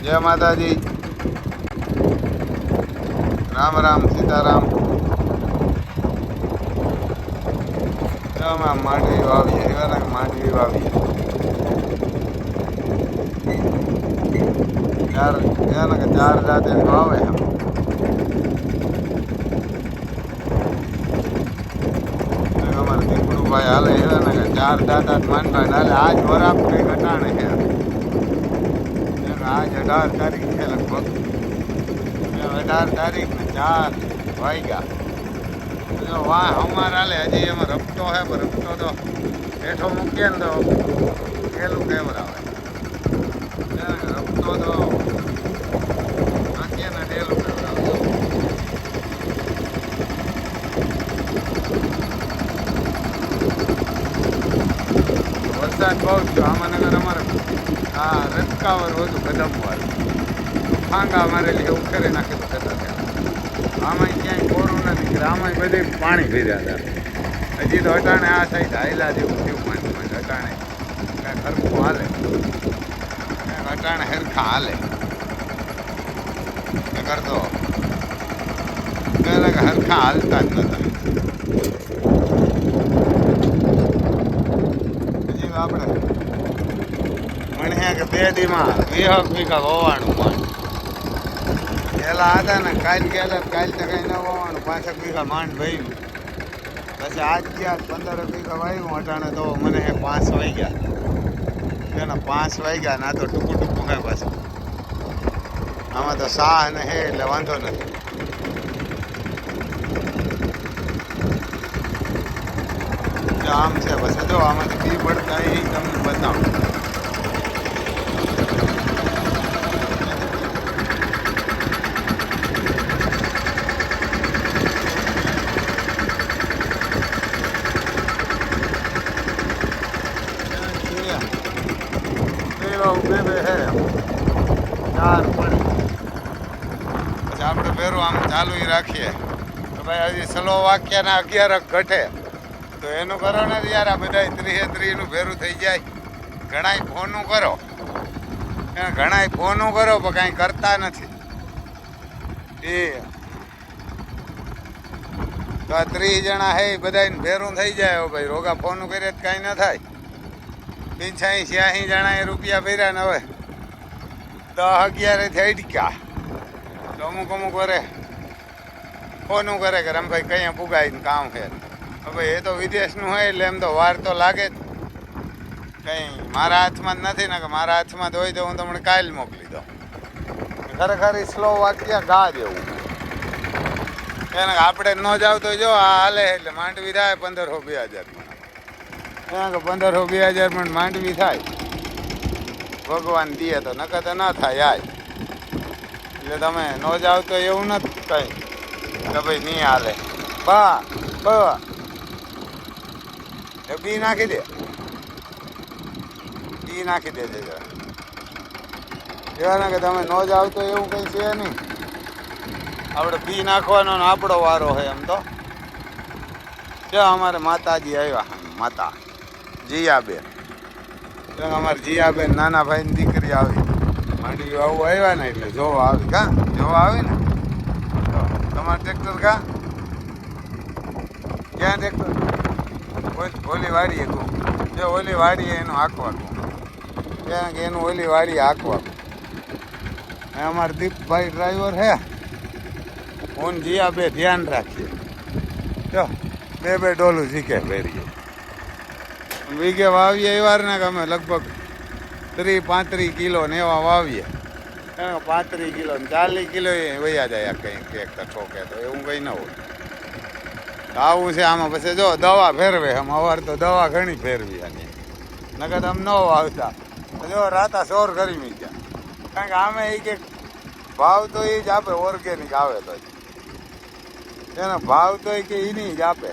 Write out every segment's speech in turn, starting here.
जय माता जी। राम राम सीताराम। मांडवी वावी मांडवी वावी चार चार जाते वावे हम हमारे दीपड़ू भाई हाल है चार दादा मानवा हाल आज बराब कई घटाने है आज 18 तारीख है लगभग 18 तारीख ने 4 वाईगा जो वहाँ हमारा हाले हजी एम रपटो है पर रपटो तो हेठो मूकीए तो पेलू कैमरा रपटो तो नाखीए ने डेलू कैमरा वरसाद बहुत थो आमानगर अमर हाँ रटकावर वो कदमवार फांगा मारे लिए उखरे नाखे तो कहता था आम क्या कोरू नहीं आम बधे पानी भीर्या था हजी तो अटाणे आ साइड हाइला जेवुं थयुं अटाणे हरखुं हाले अटाणे हरखा हाले करतो हरखा हालता ज नता हजी आपणे मणिया के 2 दी में 20 वीघा ववाणुं पहला आता ने काल गेला काल तो कहीं न ववाणुं 5 वीघा मांड भर्યું પછી આજ ગયા 15 વીઘા વાવ્યું અટાણે તો મને 5 વાગ્યા એના 5 વાગ્યા ના તો ટૂંકું ટૂંકું કાંઈ પાછું આમાં તો સાહ ને હે એટલે વાંધો નથી આમ છે પછી જો આમાંથી બી પડતા એ તમને બતાવું આપણે ભેરું આમ ચાલુ રાખીએ તો ભાઈ હજી સ્લોવાકિયાના 11 ઘટે તો એનું કરો ને યાર આ બધા 30 ભેરું થઈ જાય ઘણાય ફોનું કરો પણ કાંઈ કરતા નથી એ તો 30 જણા હે બધાને ભેરું થઈ જાય ભાઈ રોગા ફોનું કરીએ તો કાંઈ ન થાય 85 જણાએ રૂપિયા ભર્યા ને હવે 10-11 થી અટક્યા તો અમુક વરે ફોનું કરે કે રમભાઈ કઈ પુગાઈને કામ છે હવે એ તો વિદેશનું હોય એટલે એમ તો વાર તો લાગે જ કંઈ મારા હાથમાં જ નથી ને કે મારા હાથમાં જ હોય તો હું તમને કાલ મોકલી દઉં ખરેખર સ્લો વાક્યા ગા જેવું એને આપણે ન જાવ તો જો આ હાલે એટલે માંડવી થાય 1500-2000 કે 1500-2000 પણ માંડવી થાય ભગવાન દે તો નકર તો ના થાય આજ એટલે તમે ન જાવ તો એવું નથી કંઈ કે ભાઈ નહીં હાલે બા એ બી નાખી દે જરા એવાના કે તમે ન જાવ તો એવું કંઈ છે નહીં આપણે બી નાખવાનો ને આપણો વારો હોય એમ તો જો અમારે માતાજી આવ્યા માતા જીયાબેન અમારે જીયાબેન નાના ભાઈની દીકરી આવી માંડવી આવું આવ્યા ને એટલે જોવા આવી જોવા આવી ને તમારે ટ્રેક્ટર ક્યાં ટ્રેક્ટર ઓલી વાડીએ કહું જો ઓલી વાડીએ એનું હાંકવાનું ક્યાં કે એનું ઓલી વાડીએ હાંકવાનું અમારે દીપભાઈ ડ્રાઈવર હે હું જીયા બે ધ્યાન રાખીએ જો બે ડોલું શીખે ફેરીએ વીઘે વાવીએ એવાર ને કે અમે લગભગ 30-35 કિલો ને એવા વાવીએ 35 કિલો ને 40 કિલો એ વયા જાય કંઈક એક ઠોકે તો એવું કંઈ ન હોય આવું છે આમાં પછી જો દવા ફેરવે આમ અવાર તો દવા ઘણી ફેરવી આની નકર આમ ન વાવતા જો રાતા સોર કરી મીક્યા કારણ કે આમે એ કે ભાવ તો એ જ આપે ઓર્ગેનિક આવે તો એનો ભાવ તો એ કે એની જ આપે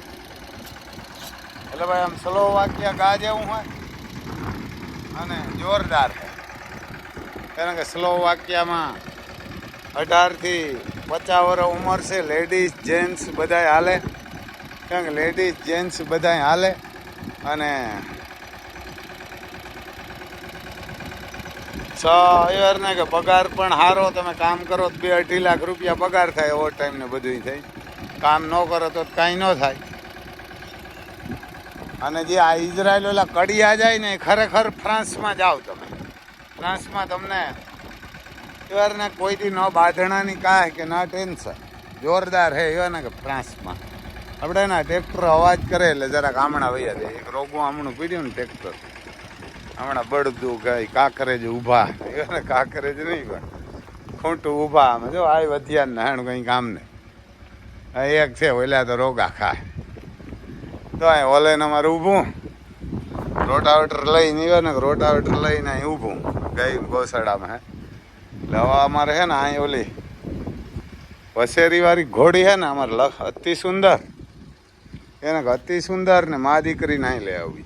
એટલે ભાઈ આમ સ્લો વાક્યા ગા જેવું હોય અને જોરદાર છે કારણ કે સ્લો વાક્યામાં 18 થી 50 વર્ષ ઉંમર છે લેડીઝ જેન્ટ્સ બધાય હાલે કારણ કે લેડીઝ જેન્ટ્સ બધાય હાલે અને યાર ને કે પગાર પણ સારો, તમે કામ કરો તો 2-2.5 લાખ રૂપિયા પગાર થાય, ઓવર ટાઈમ ને બધું થઈ. કામ ન કરો તો કાંઈ ન થાય. અને જે આ ઇઝરાયલ ઓલા કડિયા જાય ને ખરેખર ફ્રાન્સમાં જાઓ તમે. ફ્રાન્સમાં તમને યાર ને કોઈથી ન બાંધણાની કાંઈ કે ના ટેન્શન, જોરદાર હે એવા ને કે ફ્રાન્સમાં. આપણે ના ટ્રેક્ટર અવાજ કરે એટલે જરાક આમણા વૈયા દે. એક રોગું આમણું પીડ્યું ને ટ્રેક્ટર હમણાં બળદું ગઈ કાંકરેજ ઊભા, એવા ને કાંકરેજ નહીં પણ ખોટું ઊભા. આમે જો આ વધ્યા ને હાણ કંઈ કામ ને એક છે ઓલ્યા તો રોગા ખાય. તો આ ઓલે ને અમારે ઊભું રોટાવેટર લઈને આવ્યો ને, રોટાવેટર લઈને અહીં ઊભું ગઈ ગૌશાળામાં. હે એટલે હવે અમારે છે ને અહીં ઓલી વસેરી વાળી ઘોડી છે ને અમારે અતિ સુંદર, એને અતિ સુંદર ને મા દીકરીને અહીં લઈ આવી.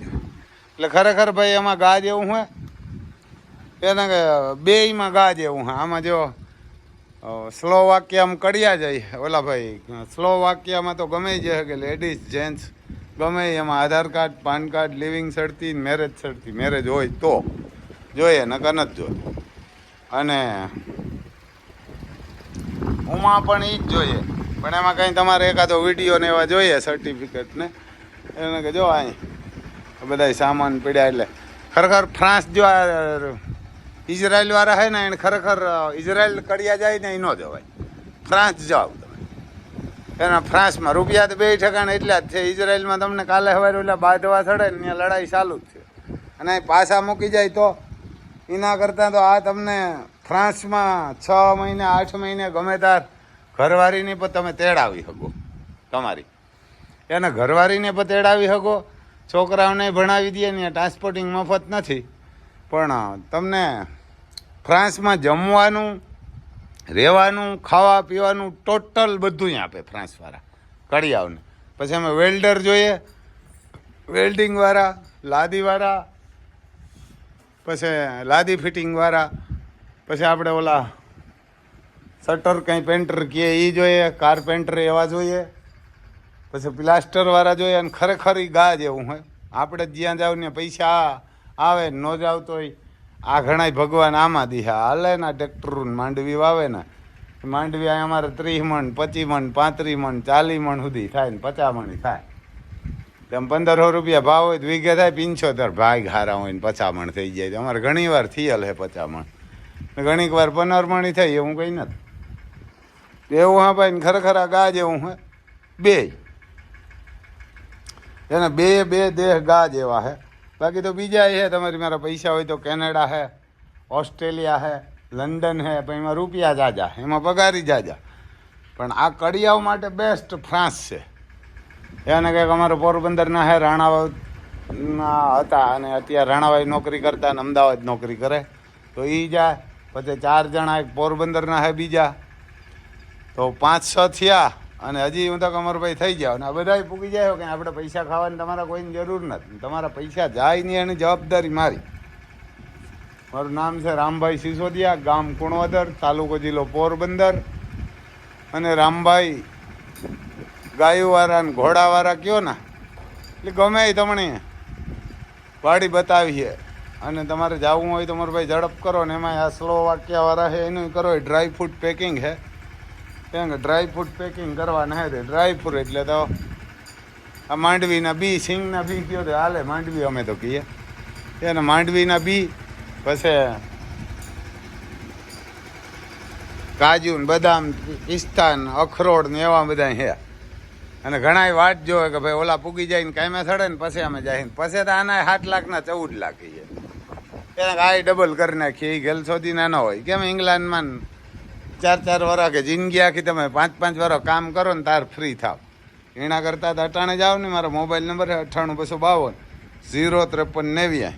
એટલે ખરેખર ભાઈ એમાં ગા જેવું હોય, એને કે બેયમાં ગા જેવું હોય. આમાં જો સ્લો વાક્ય આમ કડિયા જાય ઓલા ભાઈ, સ્લો વાક્યમાં તો ગમે જ કે લેડીઝ જેન્ટ્સ ગમે એમાં Aadhaar card, PAN card, leaving સડતી, મેરેજ સડતી. મેરેજ હોય તો જોઈએ, નકર નથી જોઈએ. અને ઉમાં પણ એ જ જોઈએ, પણ એમાં કંઈ તમારે એકાદો વિડીયો ને એવા જોઈએ સર્ટિફિકેટ ને. એને કે જો અહીં બધા સામાન પડ્યા. એટલે ખરેખર ફ્રાન્સ જો ઇઝરાયલ વાળા છે ને એને ખરેખર ઇઝરાયલ કડિયા જાય ને એ ન જવાય. ફ્રાન્સ જાઓ તમે, એના ફ્રાન્સમાં રૂપિયા તો 2 ઠેકાણે એટલા જ છે. ઇઝરાયલમાં તમને કાલે સવારે ઓલા બાંધવા ચડે ને ત્યાં લડાઈ ચાલુ જ છે, અને પાછા મૂકી જાય તો એના કરતાં તો આ તમને ફ્રાન્સમાં 6 મહિને 8 મહિને ગમે તાર ઘરવાળીને પણ તમે તેડાવી શકો. તમારી એને ઘરવાળીને પણ તેડાવી શકો, છોકરાઓને ભણાવી દે ને. ટ્રાન્સપોર્ટિંગ મફત નથી, પણ તમને ફ્રાન્સમાં જમવાનું, રહેવાનું, ખાવા પીવાનું ટોટલ બધું આપે ફ્રાન્સવાળા કડિયાઓને. પછી અમે વેલ્ડર જોઈએ, વેલ્ડિંગવાળા, લાદીવાળા, પછી લાદી ફિટિંગવાળા, પછી આપણે ઓલા શટર કંઈ પેન્ટર કહે એ જોઈએ, કાર્પેન્ટર એવા જોઈએ, પછી પ્લાસ્ટરવાળા જોઈએ. અને ખરેખર એ ગા જેવું હોય. આપણે જ્યાં જાવ ને પૈસા આવે ન જાવ તોય આ ઘણાય ભગવાન આમાં દિહા હાલે ને. ટ્રેક્ટરું માંડવી વાવે ને, માંડવી અમારે 30 મણ, 25 મણ, 35 મણ, 40 મણ સુધી થાય ને 50 મણ થાય. તેમ 1500 રૂપિયા ભાવ હોય તો વીઘે થાય 75. ભાગ હારા હોય ને 50 મણ થઈ જાય. અમારે ઘણી વાર થયેલ હે 50 મણ, ઘણીક વાર 15 મણ થાય. એવું કંઈ નથી એવું. હા ભાઈ ખરેખર આ ગા જેવું હોય. બે એને બે દેહ ગા જેવા હે. બાકી તો બીજા છે તમારી મારા પૈસા હોય તો કેનેડા હે, ઓસ્ટ્રેલિયા હે, લંડન હે, પણ એમાં રૂપિયા જાજા, એમાં પગારી જાજા. પણ આ કડિયાઓ માટે બેસ્ટ ફ્રાન્સ છે. એને કંઈક અમારે પોરબંદરના હે રાણાવાના હતા, અને અત્યારે રાણાવાઈ નોકરી કરતા અને અમદાવાદ નોકરી કરે, તો એ જાય. પછી 4 જણા એક પોરબંદરના હે બીજા, તો 5-6 થયા. અને હજી હું તો કમરભાઈ થઈ જાવ ને આ બધા પૂગી જાય કે આપણે પૈસા ખાવાની તમારા કોઈની જરૂર નથી. તમારા પૈસા જાય નહીં એની જવાબદારી મારી. મારું નામ છે રામભાઈ સિસોદિયા, ગામ કુણવદર, તાલુકો જિલ્લો પોરબંદર. અને રામભાઈ ગાયોવાળા ને ઘોડાવાળા કયો ને એટલે ગમે એ તમને વાડી બતાવીએ. અને તમારે જવું હોય તો મારો ભાઈ ઝડપ કરો ને. એમાં આ સ્લો વાક્યાવાળા છે એનું કરો. ડ્રાય ફ્રૂટ પેકિંગ છે, ડ્રાય ફ્રૂટ પેકિંગ કરવાના હે. ડ્રાય ફ્રૂટ એટલે તો આ માંડવીના બી, સિંગના બી કયો તો હાલે, માંડવી અમે તો કહીએ એને. માંડવીના બી, પછી કાજુ ને બદામ, પિસ્તા ને અખરોટ ને એવા બધા છે. અને ઘણા વાટ જોવે કે ભાઈ ઓલા પૂગી જાય ને કાંઈ થડે ને પછી અમે જાય. પછી તો આના 7 લાખના 14 લાખ છે. એને આ ડબલ કરી નાખીએ. એ ગેલસોથી નાનો હોય. કેમ ઇંગ્લેન્ડમાં 4-4 વર્ષ કે જિંદગી આખી તમે 5-5 વર્ષ કામ કરો ને તાર ફ્રી થાવ. એના કરતાં અટાણે જાઓ ને. મારો મોબાઈલ નંબર છે 98-252-05389.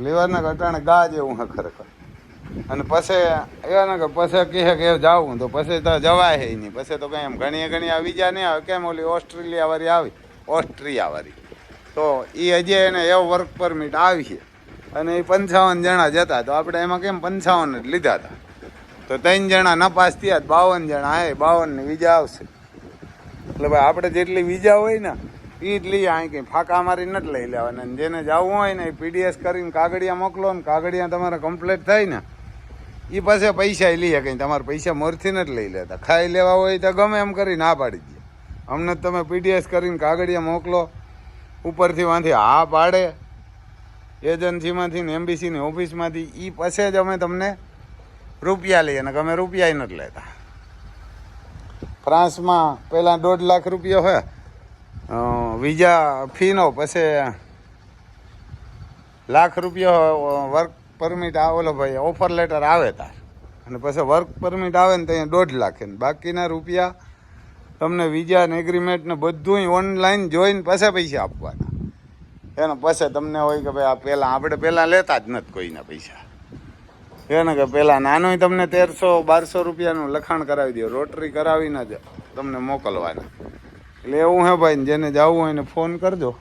લેવાના અટાણે ગા જેવું હે ખરેખર. અને પછી એવા કે પછી કહે કે જાવું તો પછી તો જવાય નહીં. પછી તો કંઈ એમ ઘણી આ વિઝા નહીં આવે. કેમ ઓલી ઓસ્ટ્રેલિયાવાળી આવી, ઓસ્ટ્રિયાવાળી, તો એ હજી એને એવો વર્ક પરમિટ આવી છે. અને એ 55 જણા જતા, તો આપણે એમાં કેમ 55 જ લીધા હતા. તો 3 જણા ન પાસ થયા, 52 જણા હે. 52ની વિઝા આવશે. એટલે ભાઈ આપણે જેટલી વિઝા હોય ને એ જ લઈએ. અહીં કંઈ ફાંકા મારી નથી લઈ લેવાના. અને જેને જવું હોય ને એ પીડીએસ કરીને કાગળિયા મોકલો ને કાગળિયા તમારે કમ્પ્લીટ થાય ને એ પાસે પૈસા લઈએ. કંઈ તમારે પૈસા મોરથી નથી લઈ લેતા. ખાઈ લેવા હોય તો ગમે એમ કરી ના પાડી દે. અમને તમે પીડીએસ કરીને કાગળિયા મોકલો ઉપરથી વાંથી હા પાડે એજન્સીમાંથી ને એમબીસીની ઓફિસમાંથી એ પછી જ અમે તમને રૂપિયા લઈએ ને અમે રૂપિયા નથી લેતા. ફ્રાન્સમાં પહેલાં 1.5 લાખ રૂપિયા હોય વિઝા ફીનો, પછી લાખ રૂપિયા વર્ક પરમિટ ઓલો ભાઈ ઓફર લેટર આવે તાર, અને પછી વર્ક પરમિટ આવે ને ત્યાં 1.5 લાખ ને બાકીના રૂપિયા તમને વિઝા ને એગ્રીમેન્ટ ને બધું ઓનલાઈન જોઈને પછી પૈસા આપવાના. એને પછી તમને હોય કે ભાઈ આ પહેલાં આપણે પહેલાં લેતા જ નથી કોઈના પૈસા. એને કે પહેલાં નાનું તમને 1300-1200 રૂપિયાનું લખાણ કરાવી દો, રોટરી કરાવીને જ તમને મોકલવાના. એટલે એવું હે ભાઈ, જેને જવું હોય ને ફોન કરજો.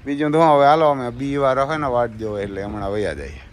બીજું તો હવે હાલો અમે બી વાર હોય ને વાટ જોવે એટલે હમણાં વયા જાય.